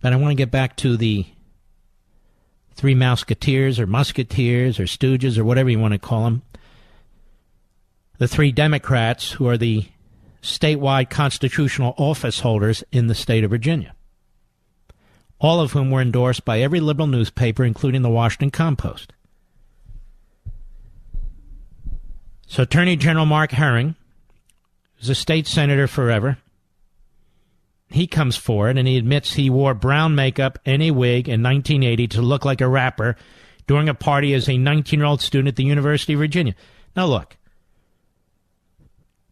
But I want to get back to the three musketeers or stooges or whatever you want to call them. The three Democrats who are the statewide constitutional office holders in the state of Virginia. All of whom were endorsed by every liberal newspaper, including the Washington Compost. So Attorney General Mark Herring, who's a state senator forever, he comes forward and he admits he wore brown makeup and a wig in 1980 to look like a rapper during a party as a 19-year-old student at the University of Virginia. Now look,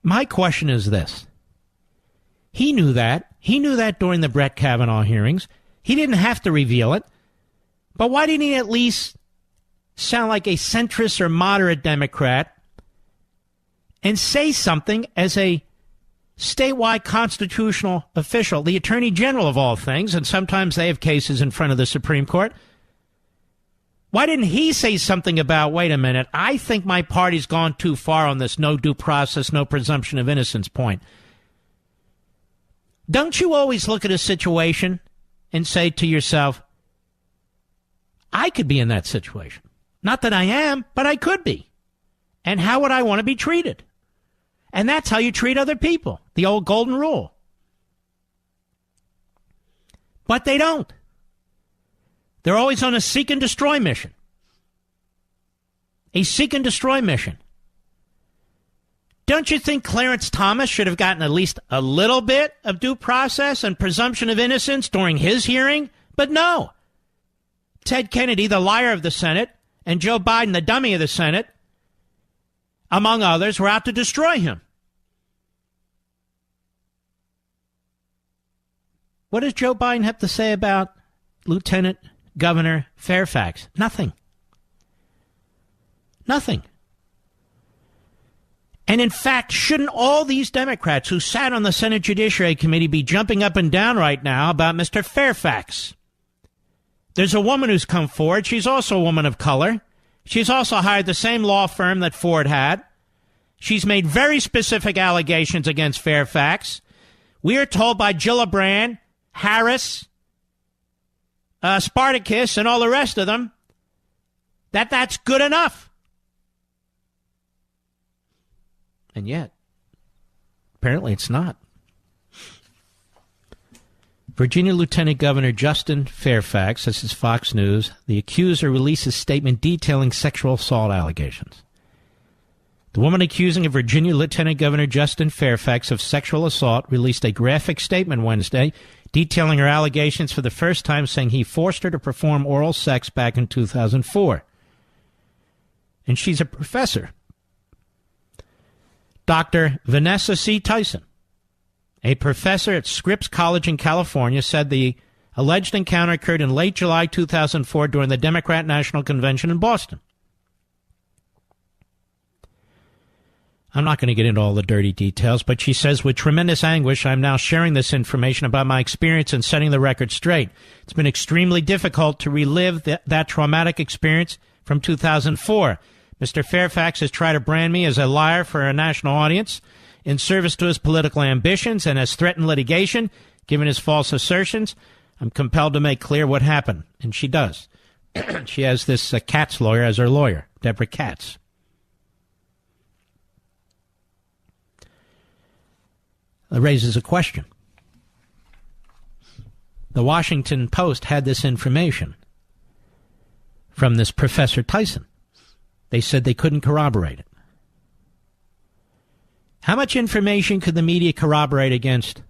my question is this. He knew that. He knew that during the Brett Kavanaugh hearings. He didn't have to reveal it. But why didn't he at least sound like a centrist or moderate Democrat and say something as a statewide constitutional official, the Attorney General of all things, and sometimes they have cases in front of the Supreme Court? Why didn't he say something about, wait a minute, I think my party's gone too far on this no due process, no presumption of innocence point? Don't you always look at a situation and say to yourself, I could be in that situation. Not that I am, but I could be. And how would I want to be treated? And that's how you treat other people. The old golden rule. But they don't. They're always on a seek and destroy mission. A seek and destroy mission. Don't you think Clarence Thomas should have gotten at least a little bit of due process and presumption of innocence during his hearing? But no. Ted Kennedy, the liar of the Senate, and Joe Biden, the dummy of the Senate, among others, were out to destroy him. What does Joe Biden have to say about Lieutenant Governor Fairfax? Nothing. Nothing. And in fact, shouldn't all these Democrats who sat on the Senate Judiciary Committee be jumping up and down right now about Mr. Fairfax? There's a woman who's come forward. She's also a woman of color. She's also hired the same law firm that Ford had. She's made very specific allegations against Fairfax. We are told by Gillibrand, Harris, Spartacus, and all the rest of them that that's good enough. And yet, apparently it's not. Virginia Lieutenant Governor Justin Fairfax, this is Fox News, the accuser releases statement detailing sexual assault allegations. The woman accusing of Virginia Lieutenant Governor Justin Fairfax of sexual assault released a graphic statement Wednesday detailing her allegations for the first time, saying he forced her to perform oral sex back in 2004. And she's a professor. Dr. Vanessa C. Tyson, a professor at Scripps College in California, said the alleged encounter occurred in late July 2004 during the Democrat National Convention in Boston. I'm not going to get into all the dirty details, but she says, with tremendous anguish, I'm now sharing this information about my experience and setting the record straight. It's been extremely difficult to relive that traumatic experience from 2004. Mr. Fairfax has tried to brand me as a liar for a national audience in service to his political ambitions and has threatened litigation, given his false assertions. I'm compelled to make clear what happened. And she does. She has this Katz lawyer as her lawyer, Deborah Katz. That raises a question. The Washington Post had this information from this Professor Tyson. They said they couldn't corroborate it. How much information could the media corroborate against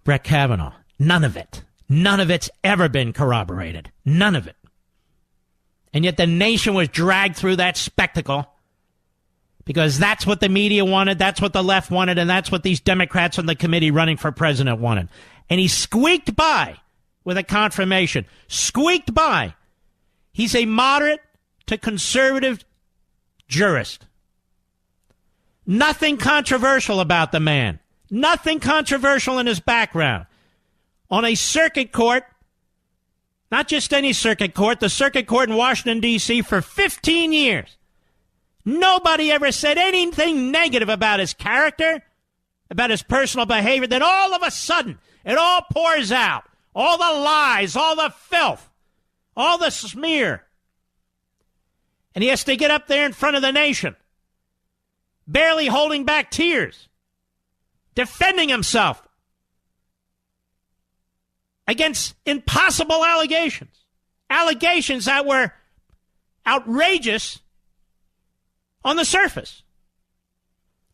Brett Kavanaugh? None of it. None of it's ever been corroborated. None of it. And yet the nation was dragged through that spectacle because that's what the media wanted, that's what the left wanted, and that's what these Democrats on the committee running for president wanted. And he squeaked by with a confirmation. Squeaked by. He's a moderate to conservative jurist. Nothing controversial about the man. Nothing controversial in his background. On a circuit court, not just any circuit court, the circuit court in Washington, D.C. for 15 years. Nobody ever said anything negative about his character, about his personal behavior. Then all of a sudden, it all pours out all the lies, all the filth, all the smear. And he has to get up there in front of the nation, barely holding back tears, defending himself against impossible allegations. Allegations that were outrageous on the surface,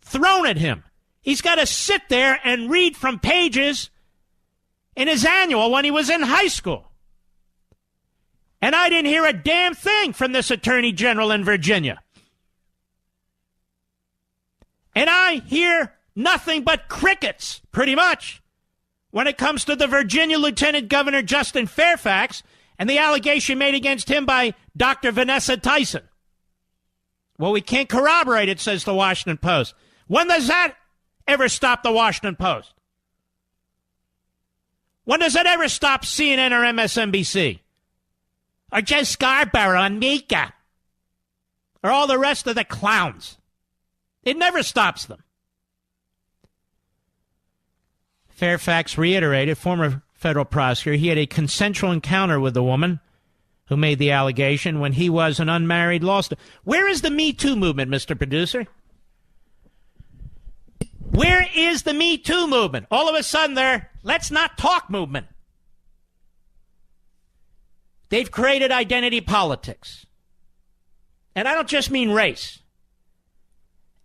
thrown at him. He's got to sit there and read from pages in his annual when he was in high school. And I didn't hear a damn thing from this attorney general in Virginia. And I hear nothing but crickets, pretty much, when it comes to the Virginia Lieutenant Governor Justin Fairfax and the allegation made against him by Dr. Vanessa Tyson. Well, we can't corroborate it, says the Washington Post. When does that ever stop the Washington Post? When does it ever stop CNN or MSNBC? Or Joe Scarborough and Mika? Or all the rest of the clowns? It never stops them. Fairfax reiterated, former federal prosecutor, he had a consensual encounter with the woman who made the allegation when he was an unmarried law student. Where is the Me Too movement, Mr. Producer? Where is the Me Too movement? All of a sudden, they're let's not talk movement. They've created identity politics. And I don't just mean race.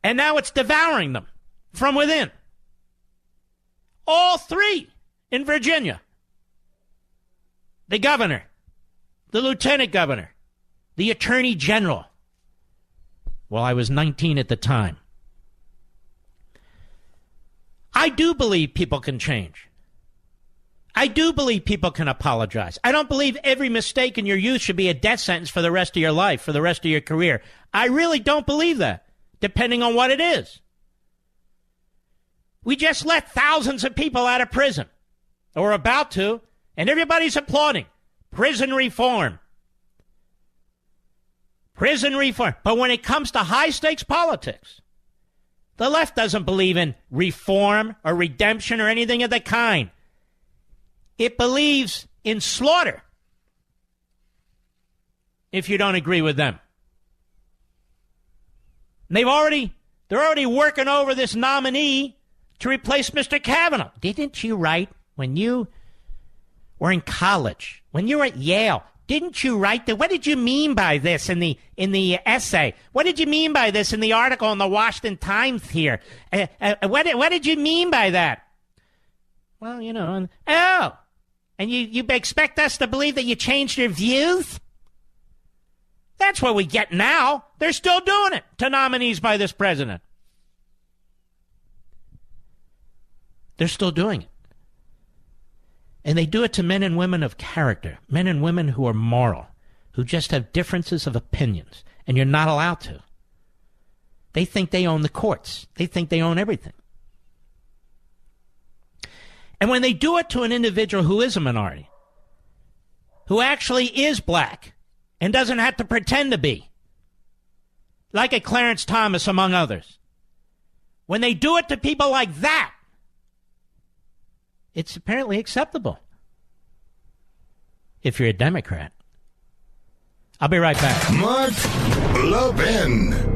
And now it's devouring them from within. All three in Virginia. The governor, the lieutenant governor, the attorney general. Well, I was 19 at the time. I do believe people can change. I do believe people can apologize. I don't believe every mistake in your youth should be a death sentence for the rest of your life, for the rest of your career. I really don't believe that, depending on what it is. We just let thousands of people out of prison, or about to, and everybody's applauding. Prison reform. Prison reform. But when it comes to high-stakes politics, the left doesn't believe in reform or redemption or anything of the kind. It believes in slaughter if you don't agree with them. And they're already working over this nominee to replace Mr. Kavanaugh. Didn't you write when you were in college, when you were at Yale, didn't you write that? What did you mean by this in the essay? What did you mean by this in the article in the Washington Times here? What did you mean by that? Well, you know, and you expect us to believe that you changed your views? That's what we get now. They're still doing it to nominees by this president. They're still doing it. And they do it to men and women of character, men and women who are moral, who just have differences of opinions, and you're not allowed to. They think they own the courts. They think they own everything. And when they do it to an individual who is a minority, who actually is black and doesn't have to pretend to be, like a Clarence Thomas, among others, when they do it to people like that, it's apparently acceptable if you're a Democrat. I'll be right back. Mark Levin.